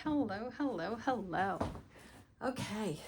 Hello, hello, hello. Okay.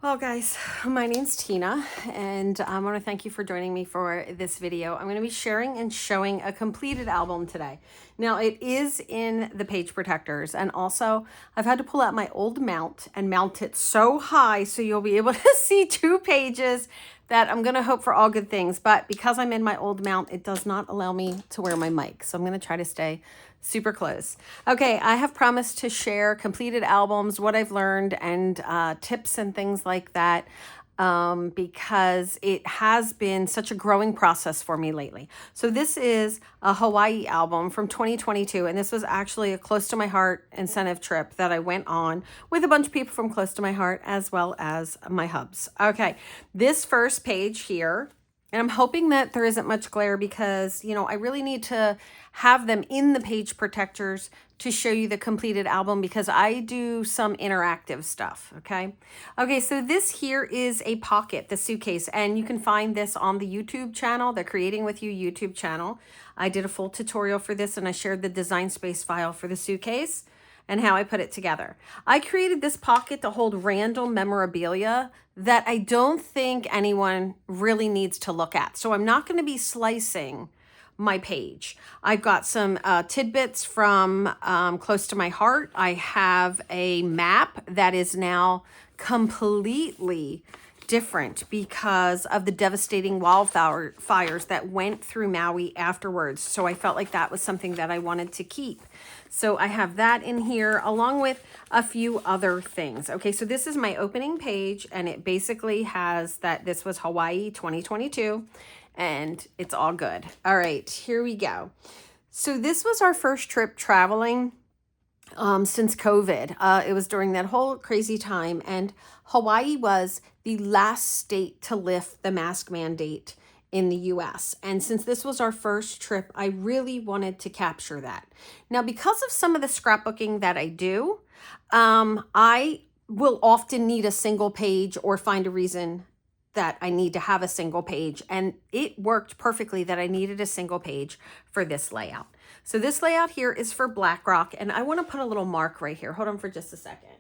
Well, guys, my name's Tina, and I want to thank you for joining me for this video. I'm going to be sharing and showing a completed album today. Now, it is in the page protectors, and also I've had to pull out my old mount and mount it so high so you'll be able to see 2 pages that I'm going to hope for all good things. But because I'm in my old mount, it does not allow me to wear my mic. So I'm going to try to stay super close. Okay, I have promised to share completed albums, what I've learned, and tips and things like that, because it has been such a growing process for me lately. So this is a Hawaii album from 2022, and this was actually a close to my heart incentive trip that I went on with a bunch of people from close to my heart, as well as my hubs. Okay, this first page here, and I'm hoping that there isn't much glare because, I really need to have them in the page protectors to show you the completed album because I do some interactive stuff, okay? Okay, so this here is a pocket, the suitcase, and you can find this on the YouTube channel, the Creating With You YouTube channel. I did a full tutorial for this and I shared the design space file for the suitcase and how I put it together. I created this pocket to hold random memorabilia that I don't think anyone really needs to look at. So I'm not going to be slicing my page. I've got some tidbits from close to my heart. I have a map that is now completely different because of the devastating wildfires that went through Maui afterwards. So I felt like that was something that I wanted to keep. So I have that in here along with a few other things. Okay, so this is my opening page and it basically has that this was Hawaii 2022 and it's all good. All right, here we go. So this was our first trip traveling since COVID. It was during that whole crazy time, and Hawaii was the last state to lift the mask mandate in the US. And since this was our first trip, I really wanted to capture that. Now, because of some of the scrapbooking that I do, I will often need a single page or find a reason that I need to have a single page. And it worked perfectly that I needed a single page for this layout. So this layout here is for Black Rock, and I want to put a little mark right here. Hold on for just a second.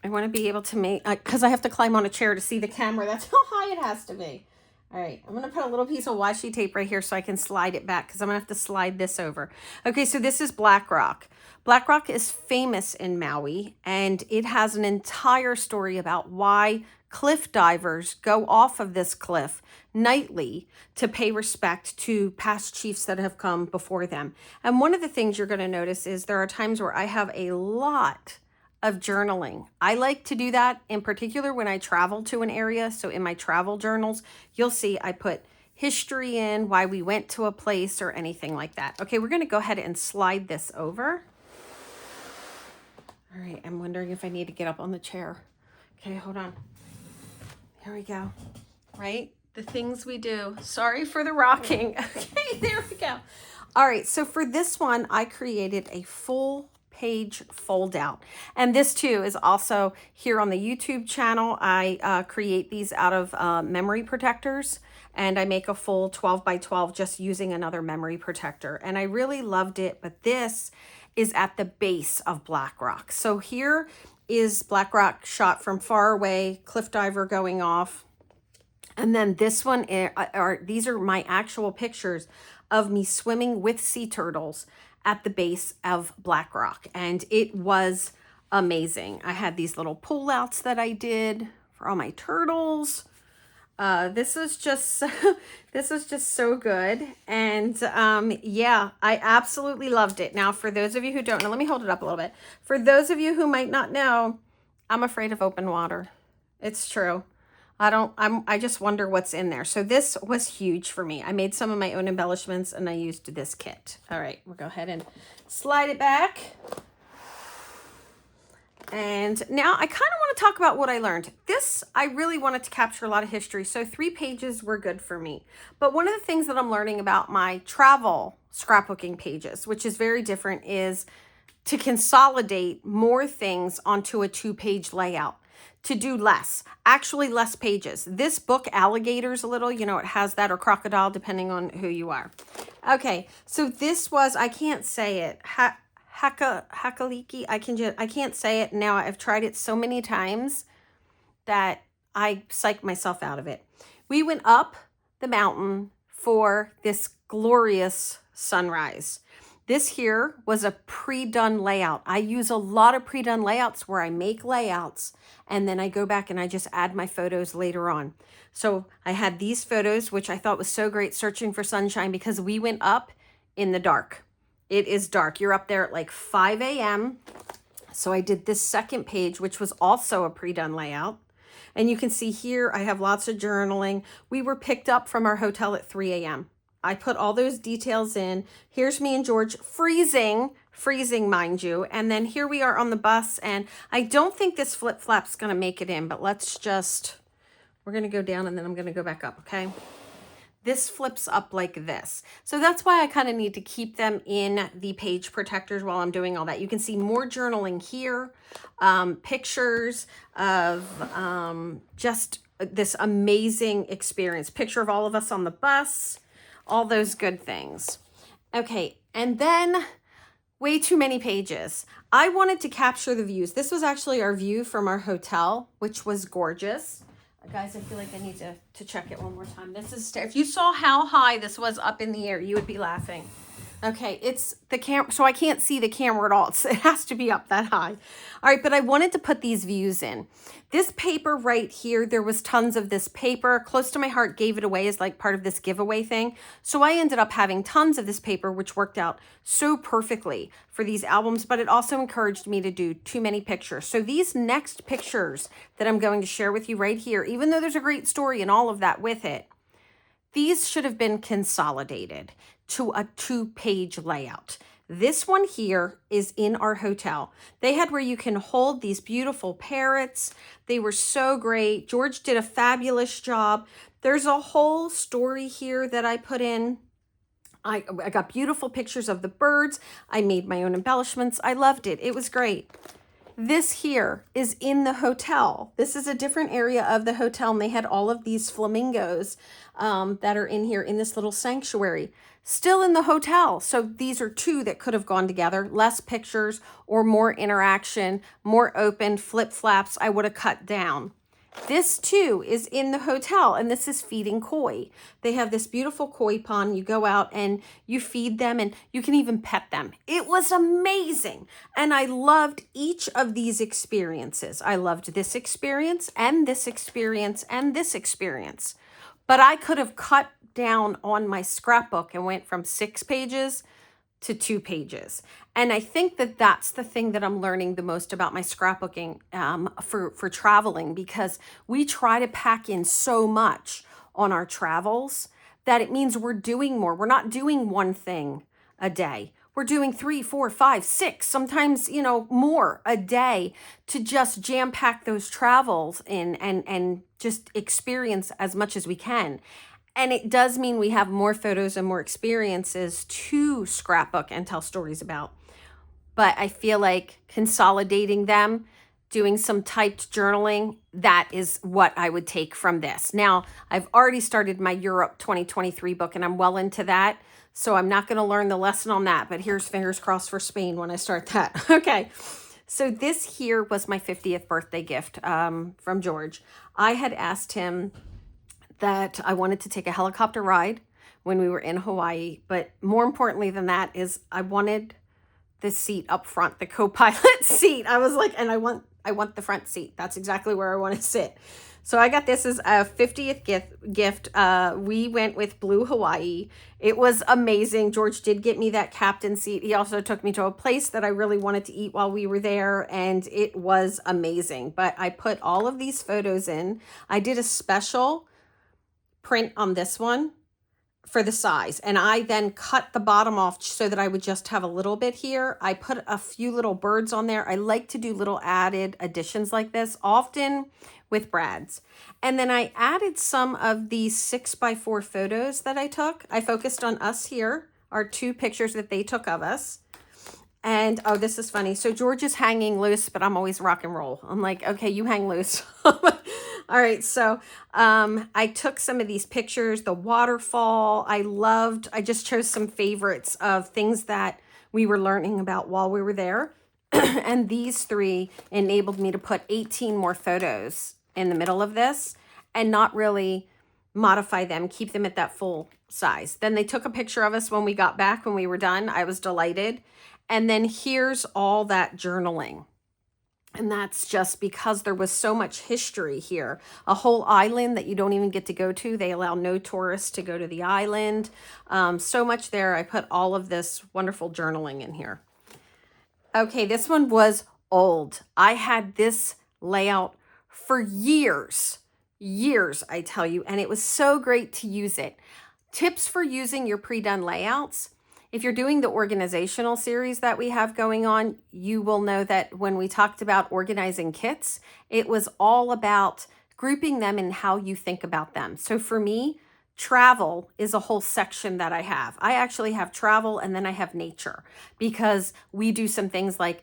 I want to be able to make, because I have to climb on a chair to see the camera. That's how high it has to be. All right, I'm going to put a little piece of washi tape right here so I can slide it back because I'm going to have to slide this over. Okay, so this is Black Rock. Black Rock is famous in Maui, and it has an entire story about why cliff divers go off of this cliff nightly to pay respect to past chiefs that have come before them. And one of the things you're going to notice is there are times where I have a lot of journaling. I like to do that in particular when I travel to an area. So in my travel journals, you'll see I put history in, why we went to a place or anything like that. Okay, we're going to go ahead and slide this over. All right, I'm wondering if I need to get up on the chair. Okay, hold on. Here we go. Right? The things we do. Sorry for the rocking. Okay, there we go. All right, so for this one, I created a full page fold out. And this too is also here on the YouTube channel. I create these out of memory protectors, and I make a full 12 by 12 just using another memory protector. And I really loved it, but this is at the base of Black Rock. So here is Black Rock shot from far away, cliff diver going off. And then this one, these are my actual pictures of me swimming with sea turtles at the base of Black Rock. And it was amazing. I had these little pull outs that I did for all my turtles. This is just so good. And yeah, I absolutely loved it. Now, for those of you who don't know, let me hold it up a little bit. For those of you who might not know, I'm afraid of open water. It's true. I just wonder what's in there. So this was huge for me. I made some of my own embellishments and I used this kit. All right, we'll go ahead and slide it back. And now I kind of want to talk about what I learned. This, I really wanted to capture a lot of history. So 3 pages were good for me. But one of the things that I'm learning about my travel scrapbooking pages, which is very different, is to consolidate more things onto a 2-page layout. to do less, actually less pages. This book, Alligators a little, you know, it has that, or crocodile, depending on who you are. Okay, so this was, I can't say it, Hakaliki, I can't say it now. I've tried it so many times that I psyched myself out of it. We went up the mountain for this glorious sunrise. This here was a pre-done layout. I use a lot of pre-done layouts where I make layouts and then I go back and I just add my photos later on. So I had these photos, which I thought was so great, searching for sunshine, because we went up in the dark. It is dark. You're up there at like 5 a.m. So I did this second page, which was also a pre-done layout. And you can see here, I have lots of journaling. We were picked up from our hotel at 3 a.m. I put all those details in. Here's me and George freezing, mind you. And then here we are on the bus, and I don't think this flip-flap's gonna make it in, but let's just, we're gonna go down and then I'm gonna go back up, okay? This flips up like this. So that's why I kind of need to keep them in the page protectors while I'm doing all that. You can see more journaling here, pictures of just this amazing experience. Picture of all of us on the bus, all those good things. Okay, and then way too many pages. I wanted to capture the views. This was actually our view from our hotel, which was gorgeous. Guys, I feel like I need to check it one more time. This is, if you saw how high this was up in the air, you would be laughing. Okay, it's the camera, so I can't see the camera at all. It has to be up that high. All right, but I wanted to put these views in. This paper right here, there was tons of this paper. Close to my heart gave it away as like part of this giveaway thing. So I ended up having tons of this paper, which worked out so perfectly for these albums, but it also encouraged me to do too many pictures. So these next pictures that I'm going to share with you right here, even though there's a great story and all of that with it, these should have been consolidated to a 2-page layout. This one here is in our hotel. They had where you can hold these beautiful parrots. They were so great. George did a fabulous job. There's a whole story here that I put in. I got beautiful pictures of the birds. I made my own embellishments. I loved it. It was great. This here is in the hotel. This is a different area of the hotel, and they had all of these flamingos that are in here in this little sanctuary, still in the hotel. So these are two that could have gone together. Less pictures or more interaction, more open, flip-flaps I would have cut down. This too is in the hotel, and this is feeding koi. They have this beautiful koi pond. You go out and you feed them, and you can even pet them. It was amazing. And I loved each of these experiences. I loved this experience and this experience and this experience. But I could have cut down on my scrapbook and went from 6 pages to 2 pages. And I think that that's the thing that I'm learning the most about my scrapbooking for traveling, because we try to pack in so much on our travels that it means we're doing more. We're not doing one thing a day. We're doing 3, 4, 5, 6, sometimes, you know, more a day to just jam pack those travels in and just experience as much as we can. And it does mean we have more photos and more experiences to scrapbook and tell stories about. But I feel like consolidating them, doing some typed journaling, that is what I would take from this. Now, I've already started my Europe 2023 book, and I'm well into that. So I'm not going to learn the lesson on that, but here's fingers crossed for Spain when I start that. Okay. So this here was my 50th birthday gift from George. I had asked him that I wanted to take a helicopter ride when we were in Hawaii. But more importantly than that is I wanted the seat up front, the co-pilot seat. I was like, and I want the front seat. That's exactly where I want to sit. So I got this as a 50th gift. We went with Blue Hawaii. It was amazing. George did get me that captain seat. He also took me to a place that I really wanted to eat while we were there, and it was amazing. But I put all of these photos in. I did a special print on this one for the size, and I then cut the bottom off so that I would just have a little bit here. I put a few little birds on there. I like to do little added additions like this, often with Brad's. And then I added some of these 6x4 photos that I took. I focused on us here, our 2 pictures that they took of us. And oh, this is funny. So George is hanging loose, but I'm always rock and roll. I'm like, okay, you hang loose. All right. So I took some of these pictures, the waterfall. I just chose some favorites of things that we were learning about while we were there. And these three enabled me to put 18 more photos in the middle of this and not really modify them, keep them at that full size. Then they took a picture of us when we got back, when we were done. I was delighted. And then here's all that journaling. And that's just because there was so much history here. A whole island that you don't even get to go to. They allow no tourists to go to the island. So much there. I put all of this wonderful journaling in here. Okay, this one was old. I had this layout for years, I tell you, and it was so great to use it. Tips for using your pre-done layouts. If you're doing the organizational series that we have going on, you will know that when we talked about organizing kits, it was all about grouping them and how you think about them. So for me, travel is a whole section that I have. I actually have travel and then I have nature because we do some things like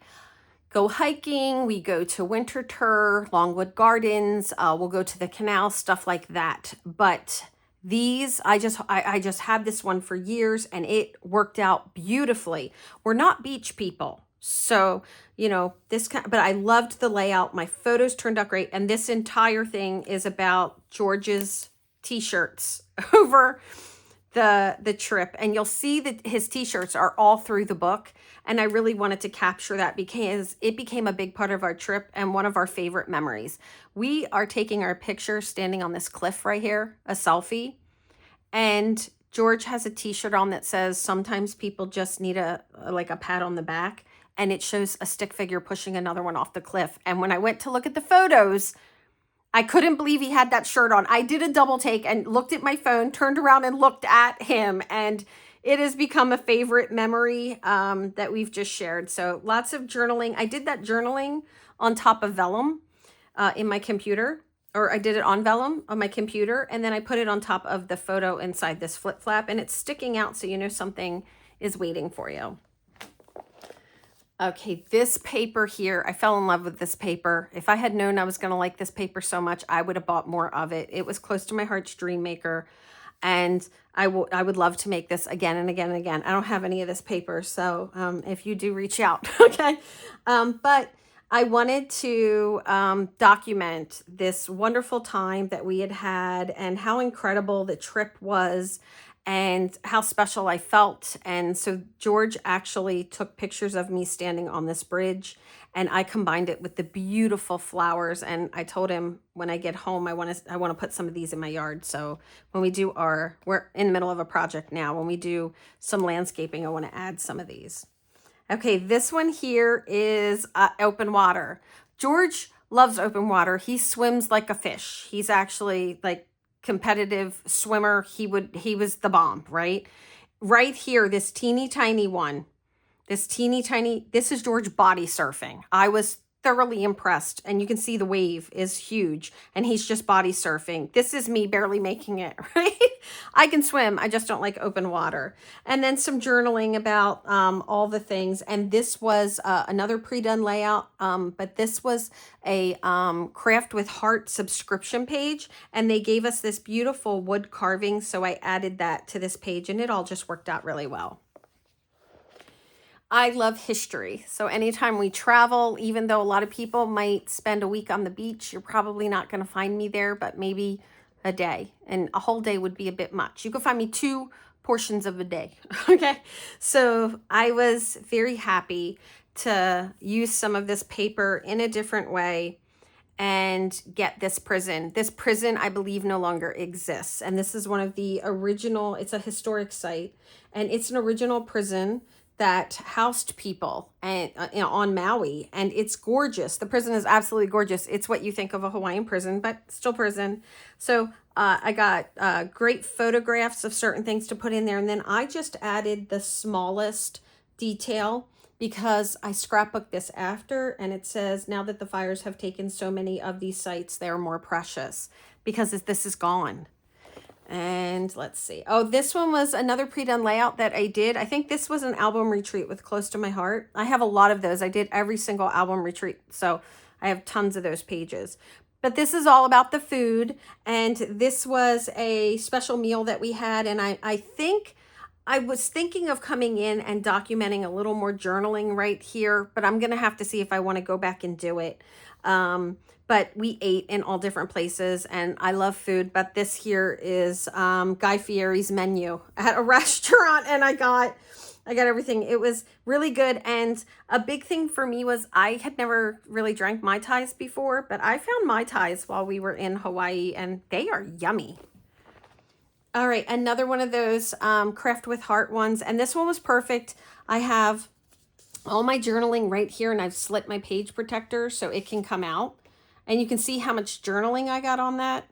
go hiking, we go to Winter Tour, Longwood Gardens, we'll go to the canal, stuff like that. But these, I just had this one for years and it worked out beautifully. We're not beach people. So, you know, but I loved the layout. My photos turned out great. And this entire thing is about George's t-shirts over the trip. And you'll see that his t-shirts are all through the book. And I really wanted to capture that because it became a big part of our trip and one of our favorite memories. We are taking our picture standing on this cliff right here, a selfie. And George has a t-shirt on that says, sometimes people just need a pat on the back. And it shows a stick figure pushing another one off the cliff. And when I went to look at the photos, I couldn't believe he had that shirt on. I did a double take and looked at my phone, turned around and looked at him. And it has become a favorite memory that we've just shared. So lots of journaling. I did that journaling on top of vellum in my computer, or I did it on vellum on my computer. And then I put it on top of the photo inside this flip flap and it's sticking out. So you know something is waiting for you. Okay, this paper here, I fell in love with this paper. If I had known I was going to like this paper so much, I would have bought more of it. It was close to my heart's dream maker. And I would love to make this again and again and again. I don't have any of this paper, so if you do, reach out, okay? But I wanted to document this wonderful time that we had had and how incredible the trip was and how special I felt. And so George actually took pictures of me standing on this bridge and I combined it with the beautiful flowers. And I told him when I get home, I want to put some of these in my yard. So when we do we're in the middle of a project now, when we do some landscaping, I want to add some of these. Okay, this one here is open water. George loves open water. He swims like a fish. He's actually like competitive swimmer. He was the bomb, right? Right here, this teeny tiny one, this is George body surfing. I was thoroughly impressed and you can see the wave is huge and he's just body surfing. This is me barely making it, right? I can swim. I just don't like open water. And then some journaling about all the things. And this was another pre-done layout, but this was a Craft with Heart subscription page and they gave us this beautiful wood carving. So I added that to this page and it all just worked out really well. I love history. So anytime we travel, even though a lot of people might spend a week on the beach, you're probably not going to find me there, but maybe a day. And a whole day would be a bit much. You could find me 2 portions of a day. Okay. So I was very happy to use some of this paper in a different way and get this prison. This prison, I believe, no longer exists. And this is one of the original, it's a historic site, and it's an original prison that housed people and on Maui, and it's gorgeous. The prison is absolutely gorgeous. It's what you think of a Hawaiian prison, but still prison. So I got great photographs of certain things to put in there, and then I just added the smallest detail because I scrapbooked this after, and it says, now that the fires have taken so many of these sites, they're more precious because this is gone. And let's see. Oh, this one was another pre-done layout that I did. I think this was an album retreat with Close to My Heart. I have a lot of those. I did every single album retreat. So I have tons of those pages. But this is all about the food. And this was a special meal that we had. And I think I was thinking of coming in and documenting a little more journaling right here, but I'm going to have to see if I want to go back and do it. But we ate in all different places and I love food, but this here is Guy Fieri's menu at a restaurant, and I got everything. It was really good. And a big thing for me was I had never really drank Mai Tais before, but I found Mai Tais while we were in Hawaii and they are yummy. All right, another one of those Craft with Heart ones, and this one was perfect. I have all my journaling right here, and I've slit my page protector so it can come out. And you can see how much journaling I got on that.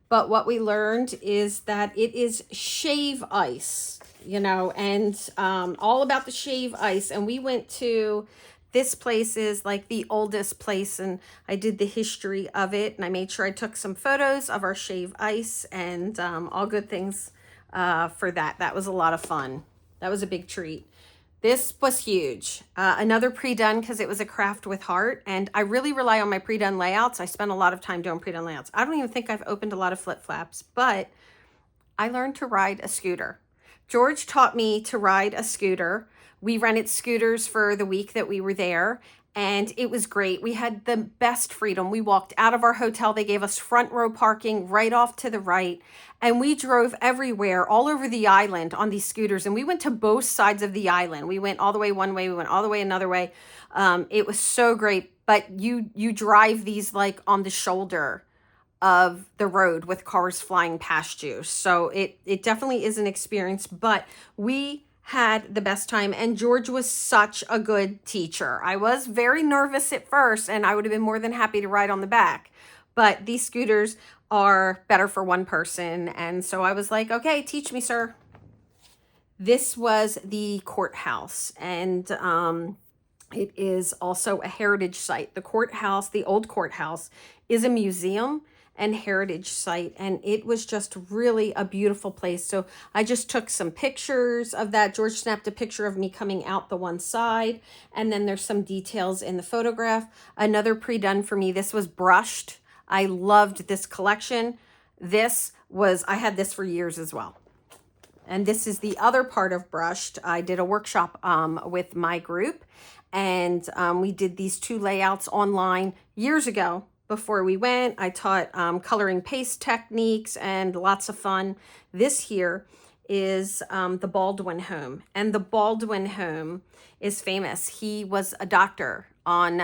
But what we learned is that it is shave ice, you know, and all about the shave ice. And we went to, this place is like the oldest place, and I did the history of it. And I made sure I took some photos of our shave ice and all good things for that. That was a lot of fun. That was a big treat. This was huge. Another pre-done because it was a Craft with Heart. And I really rely on my pre-done layouts. I spend a lot of time doing pre-done layouts. I don't even think I've opened a lot of flip-flaps, but I learned to ride a scooter. George taught me to ride a scooter. We rented scooters for the week that we were there, and it was great. We had the best freedom. We walked out of our hotel. They gave us front row parking right off to the right, and we drove everywhere, all over the island on these scooters, and we went to both sides of the island. We went all the way one way, we went all the way another way. It was so great, but you drive these like on the shoulder of the road with cars flying past you. So it definitely is an experience, but we had the best time, and George was such a good teacher. I was very nervous at first, and I would have been more than happy to ride on the back, but these scooters are better for one person. And so I was like, okay, teach me, sir. This was the courthouse, and it is also a heritage site. The courthouse, the old courthouse, is a museum and heritage site, and it was just really a beautiful place. So I just took some pictures of that. George snapped a picture of me coming out the one side, and then there's some details in the photograph. Another pre-done for me, this was brushed. I loved this collection. I had this for years as well. And this is the other part of brushed. I did a workshop with my group, and we did these two layouts online years ago. Before we went, I taught coloring paste techniques and lots of fun. This here is the Baldwin home, and the Baldwin home is famous. He was a doctor on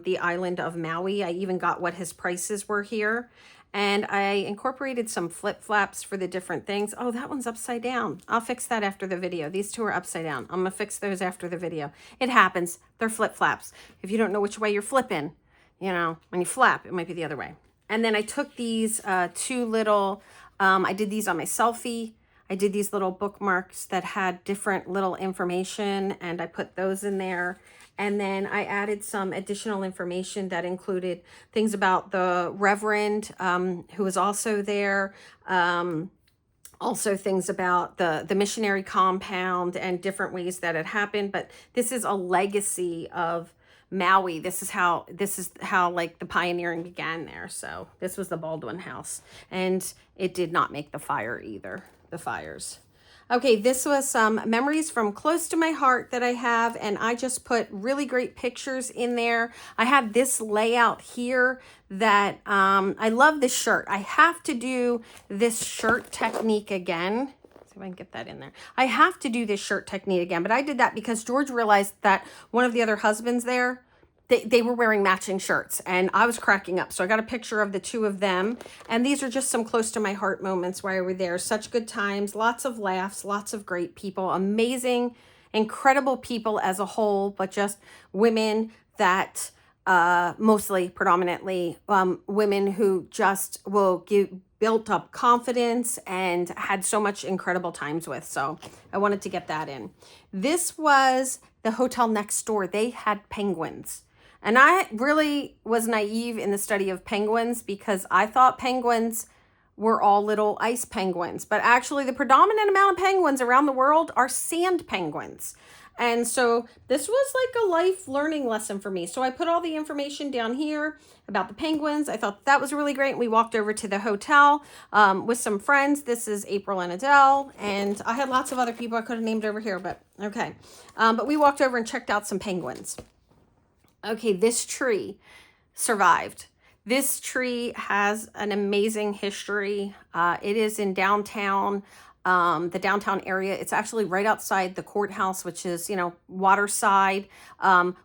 the island of Maui. I even got what his prices were here, and I incorporated some flip-flaps for the different things. Oh, that one's upside down. I'll fix that after the video. These two are upside down. I'm gonna fix those after the video. It happens. They're flip-flaps. If you don't know which way you're flipping, you know, when you flap, it might be the other way. And then I took these two little, I did these on my selfie. I did these little bookmarks that had different little information, and I put those in there. And then I added some additional information that included things about the Reverend who was also there. Also things about the missionary compound and different ways that it happened. But this is a legacy of Maui. This is how like the pioneering began there. So this was the Baldwin house, and it did not make the fire either, the fires. Okay, this was some memories from Close to My Heart that I have, and I just put really great pictures in there. I have this layout here that I love this shirt. I have to do this shirt technique again. See if I can get that in there. I have to do this shirt technique again, but I did that because George realized that one of the other husbands there, they were wearing matching shirts, and I was cracking up. So I got a picture of the two of them, and these are just some Close to My Heart moments while we were there. Such good times, lots of laughs, lots of great people, amazing, incredible people as a whole, but just women that mostly, predominantly, women who just built up confidence and had so much incredible times with. So I wanted to get that in. This was the hotel next door. They had penguins. And I really was naive in the study of penguins because I thought penguins were all little ice penguins, but actually the predominant amount of penguins around the world are sand penguins. And so this was like a life learning lesson for me. So I put all the information down here about the penguins. I thought that was really great. We walked over to the hotel with some friends. This is April and Adele. And I had lots of other people I could have named over here, but okay. But we walked over and checked out some penguins. Okay, this tree survived. This tree has an amazing history. It is in downtown. The downtown area. It's actually right outside the courthouse, which is, waterside.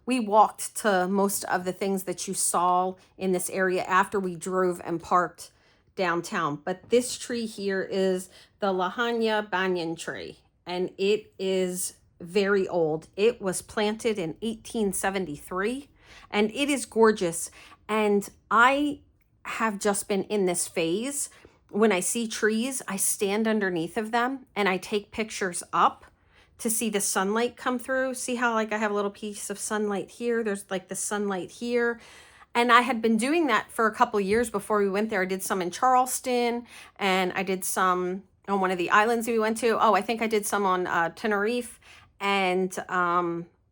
We walked to most of the things that you saw in this area after we drove and parked downtown. But this tree here is the Lahana banyan tree, and it is very old. It was planted in 1873, and it is gorgeous. And I have just been in this phase. When I see trees, I stand underneath of them and I take pictures up to see the sunlight come through. See how like I have a little piece of sunlight here. There's like the sunlight here. And I had been doing that for a couple of years before we went there. I did some in Charleston, and I did some on one of the islands we went to. Oh, I think I did some on Tenerife. And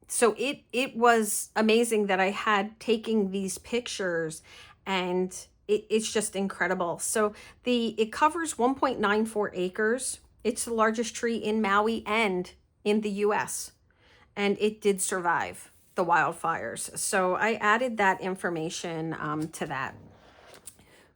so it was amazing that I had taking these pictures, and it's just incredible. So it covers 1.94 acres. It's the largest tree in Maui and in the US. And it did survive the wildfires. So I added that information to that.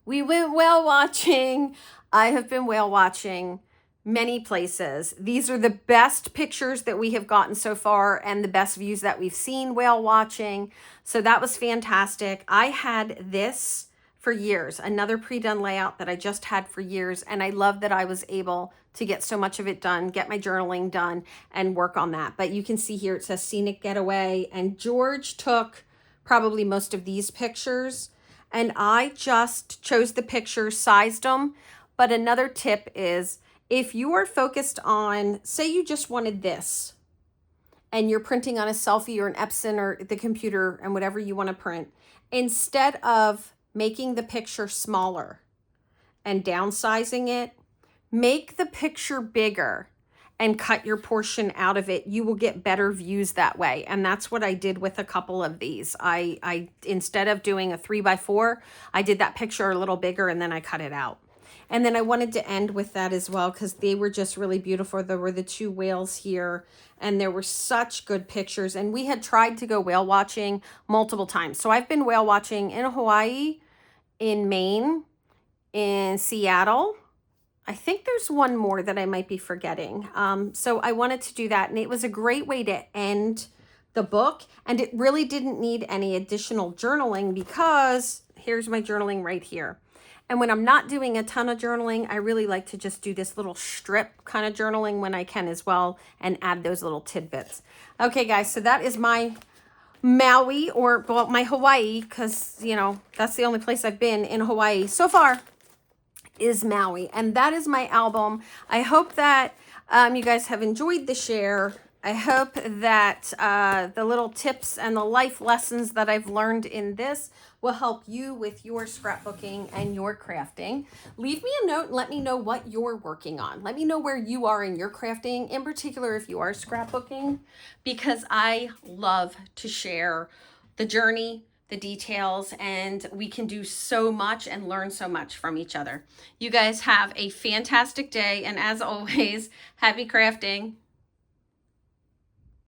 We went whale watching. I have been whale watching many places. These are the best pictures that we have gotten so far and the best views that we've seen whale watching. So that was fantastic. I had this for years, another pre-done layout that I just had for years. And I love that I was able to get so much of it done, get my journaling done and work on that. But you can see here, it says scenic getaway, and George took probably most of these pictures, and I just chose the pictures, sized them. But another tip is, if you are focused on, say you just wanted this, and you're printing on a Selfie or an Epson or the computer and whatever you want to print, instead of making the picture smaller and downsizing it, make the picture bigger and cut your portion out of it. You will get better views that way. And that's what I did with a couple of these. I instead of doing a 3x4, I did that picture a little bigger and then I cut it out. And then I wanted to end with that as well, because they were just really beautiful. There were the two whales here, and there were such good pictures. And we had tried to go whale watching multiple times. So I've been whale watching in Hawaii, in Maine, in Seattle. I think there's one more that I might be forgetting. So I wanted to do that, and it was a great way to end the book. And it really didn't need any additional journaling, because here's my journaling right here. And when I'm not doing a ton of journaling, I really like to just do this little strip kind of journaling when I can as well, and add those little tidbits. Okay, guys, so that is my Maui, or well, my Hawaii, because, that's the only place I've been in Hawaii so far, is Maui. And that is my album. I hope that you guys have enjoyed the share. I hope that the little tips and the life lessons that I've learned in this will help you with your scrapbooking and your crafting. Leave me a note and let me know what you're working on. Let me know where you are in your crafting, in particular if you are scrapbooking, because I love to share the journey, the details, and we can do so much and learn so much from each other. You guys have a fantastic day, and as always, happy crafting.